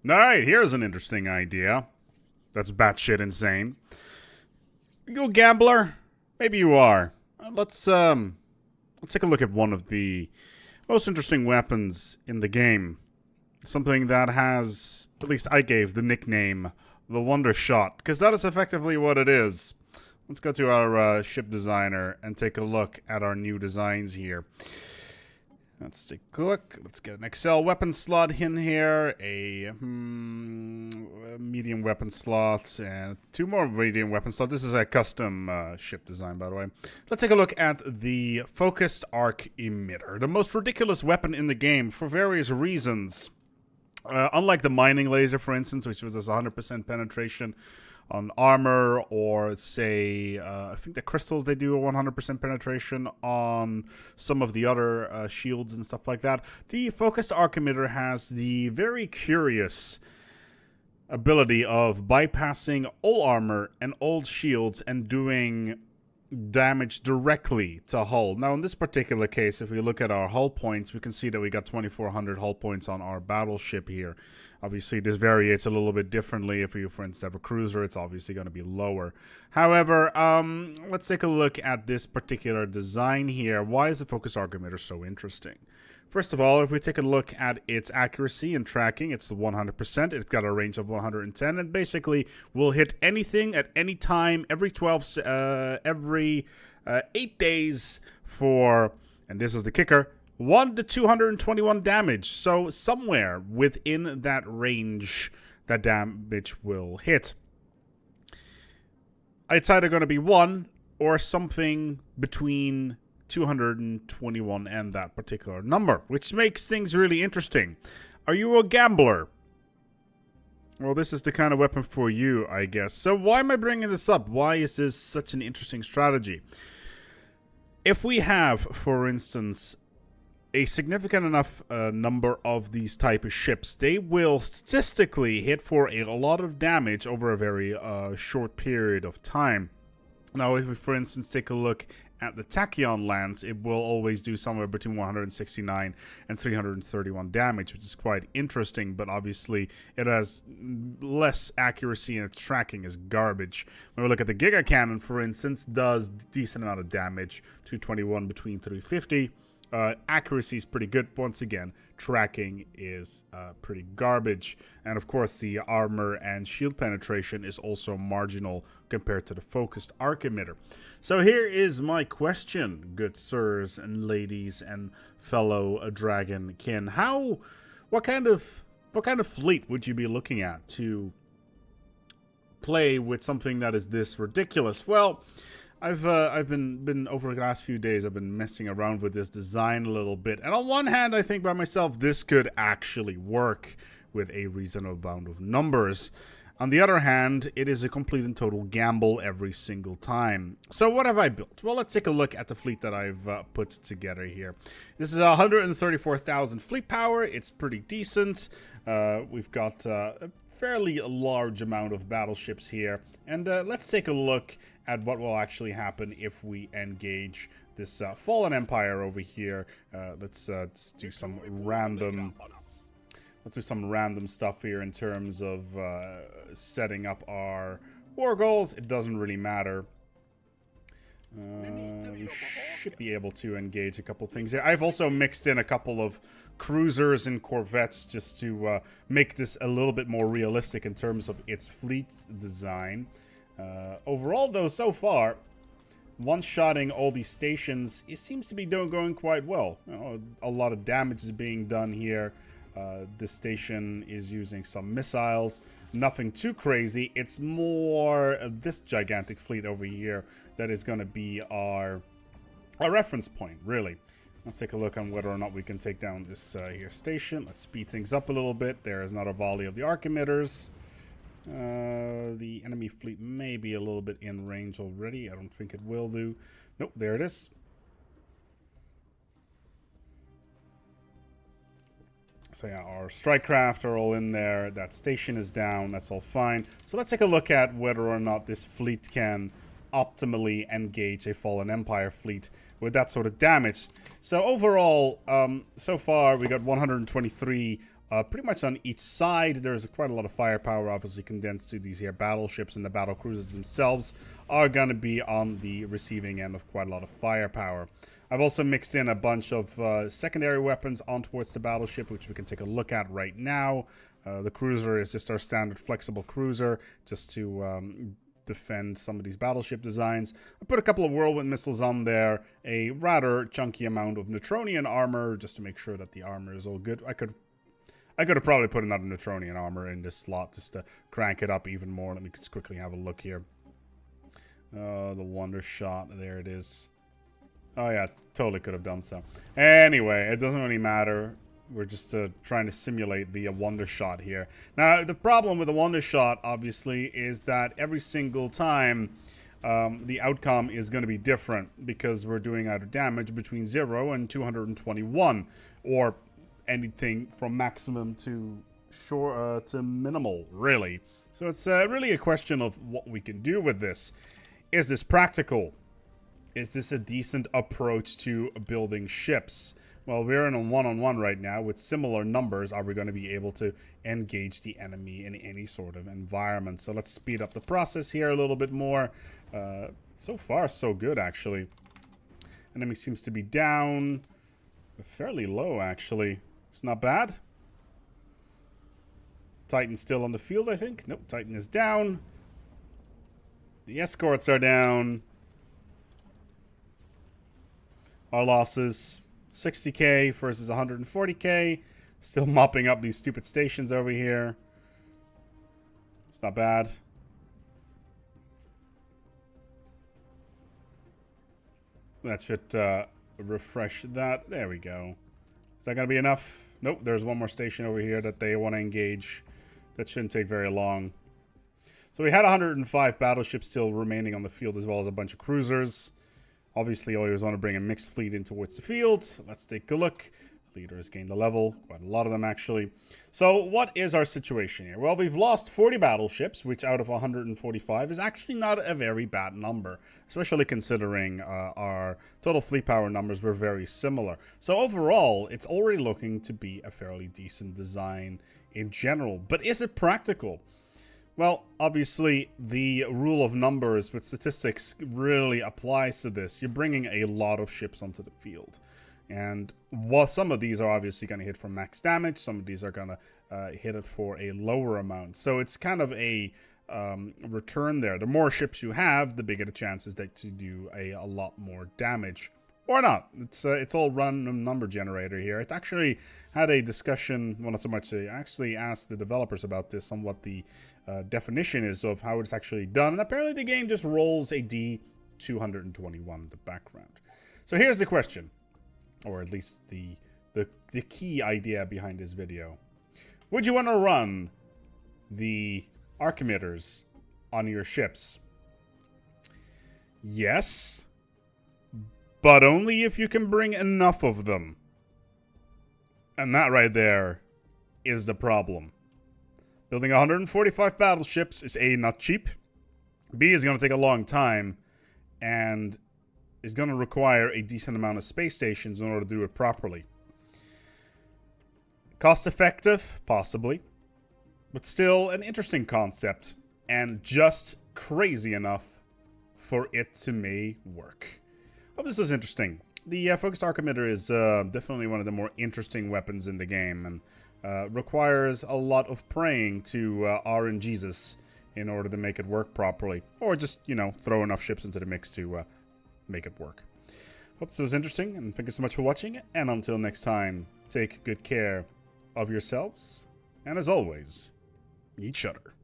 Alright, here's an interesting idea. That's batshit insane. You a gambler? Maybe you are. Let's take a look at one of the most interesting weapons in the game. Something that has, at least I gave the nickname, the Wondershot, because that is effectively what it is. Let's go to our ship designer and take a look at our new designs here. Let's take a look. Let's get an Excel weapon slot in here, a medium weapon slot, and two more medium weapon slots. This is a custom ship design, by the way. Let's take a look at the focused arc emitter, the most ridiculous weapon in the game for various reasons. Unlike the mining laser, for instance, which was 100% penetration on armor, or say, I think the crystals, they do a 100% penetration on some of the other shields and stuff like that. The focused arc emitter has the very curious ability of bypassing all armor and all shields and doing damage directly to hull. Now, in this particular case, if we look at our hull points, we can see that we got 2,400 hull points on our battleship here. Obviously, this variates a little bit differently. If you, for instance, have a cruiser, it's obviously going to be lower. However, let's take a look at this particular design here. Why is the focus arc emitter so interesting? First of all, if we take a look at its accuracy and tracking, it's the 100%. It's got a range of 110, and basically will hit anything at any time every 8 days for, and this is the kicker, 1 to 221 damage. So somewhere within that range, that damage will hit. It's either going to be 1 or something between 221 and that particular number, which makes things really interesting. Are you a gambler? Well, this is the kind of weapon for you, I guess. So why am I bringing this up? Why is this such an interesting strategy? If we have, for instance, a significant enough number of these type of ships, they will statistically hit for a lot of damage over a very short period of time. Now, if we, for instance, take a look at the Tachyon lance, it will always do somewhere between 169 and 331 damage, which is quite interesting, but obviously it has less accuracy and its tracking is garbage. When we look at the Giga Cannon, for instance, does decent amount of damage, 221 between 350. Accuracy is pretty good. Once again, tracking is pretty garbage. And of course, the armor and shield penetration is also marginal compared to the focused arc emitter. So here is my question, good sirs and ladies and fellow dragon kin. What kind of fleet would you be looking at to play with something that is this ridiculous? Well, I've been over the last few days, I've been messing around with this design a little bit. And on one hand, I think by myself, this could actually work with a reasonable amount of numbers. On the other hand, it is a complete and total gamble every single time. So what have I built? Well, let's take a look at the fleet that I've put together here. This is 134,000 fleet power. It's pretty decent. We've got a fairly large amount of battleships here. And let's take a look at what will actually happen if we engage this Fallen Empire over here. Let's do some random stuff here in terms of setting up our war goals. It doesn't really matter. We should be able to engage a couple things here. I've also mixed in a couple of cruisers and corvettes just to make this a little bit more realistic in terms of its fleet design. Overall, though, so far, one-shotting all these stations, it seems to be going quite well. You know, a lot of damage is being done here. This station is using some missiles. Nothing too crazy. It's more this gigantic fleet over here that is going to be our reference point, really. Let's take a look on whether or not we can take down this here station. Let's speed things up a little bit. There is another volley of the arc emitters. The enemy fleet may be a little bit in range already. I don't think it will do. Nope, there it is. So yeah, our strike craft are all in there. That station is down. That's all fine. So let's take a look at whether or not this fleet can optimally engage a Fallen Empire fleet with that sort of damage. So overall, so far we got 123 pretty much on each side. There's quite a lot of firepower, obviously condensed to these here battleships, and the battle cruisers themselves are going to be on the receiving end of quite a lot of firepower. I've also mixed in a bunch of secondary weapons on towards the battleship, which we can take a look at right now. The cruiser is just our standard flexible cruiser, just to defend some of these battleship designs. I put a couple of whirlwind missiles on there, a rather chunky amount of Neutronian armor, just to make sure that the armor is all good. I could have probably put another Neutronian armor in this slot just to crank it up even more. Let me just quickly have a look here. The Wondershot, there it is. Oh yeah, totally could have done so. Anyway, it doesn't really matter. We're just trying to simulate the Wondershot here. Now, the problem with the Wondershot, obviously, is that every single time the outcome is going to be different, because we're doing either damage between 0 and 221, or anything from maximum to minimal, really. So it's really a question of what we can do with this. Is this practical? Is this a decent approach to building ships? Well, we're in a one-on-one right now with similar numbers. Are we going to be able to engage the enemy in any sort of environment? So let's speed up the process here a little bit more. So far, so good, actually. Enemy seems to be down fairly low, actually. It's not bad. Titan's still on the field, I think. Nope, Titan is down. The escorts are down. Our losses, 60k versus 140k. Still mopping up these stupid stations over here. It's not bad. That should refresh that. There we go. Is that going to be enough? Nope, there's one more station over here that they want to engage. That shouldn't take very long. So we had 105 battleships still remaining on the field, as well as a bunch of cruisers. Obviously, always want to bring a mixed fleet in towards the field. Let's take a look. Leader has gained a level. Quite a lot of them, actually. So what is our situation here? Well, we've lost 40 battleships, which out of 145 is actually not a very bad number, especially considering our total fleet power numbers were very similar. So overall, it's already looking to be a fairly decent design in general. But is it practical? Well, obviously, the rule of numbers with statistics really applies to this. You're bringing a lot of ships onto the field. And while some of these are obviously going to hit for max damage, some of these are going to hit it for a lower amount. So it's kind of a return there. The more ships you have, the bigger the chances that you do a lot more damage. Or not. It's all random number generator here. It actually had a discussion, well, not so much, I actually asked the developers about this, on what the definition is of how it's actually done. And apparently the game just rolls a D221 in the background. So here's the question, or at least the key idea behind this video. Would you want to run the arc emitters on your ships? Yes. But only if you can bring enough of them. And that right there is the problem. Building 145 battleships is A, not cheap. B, is going to take a long time. And is going to require a decent amount of space stations in order to do it properly. Cost effective? Possibly. But still an interesting concept. And just crazy enough for it to may work. Hope this was interesting. The focused arc emitter is definitely one of the more interesting weapons in the game, and requires a lot of praying to RNGesus in order to make it work properly, or just, you know, throw enough ships into the mix to make it work. Hope this was interesting, and thank you so much for watching, and until next time, take good care of yourselves, and as always, each other.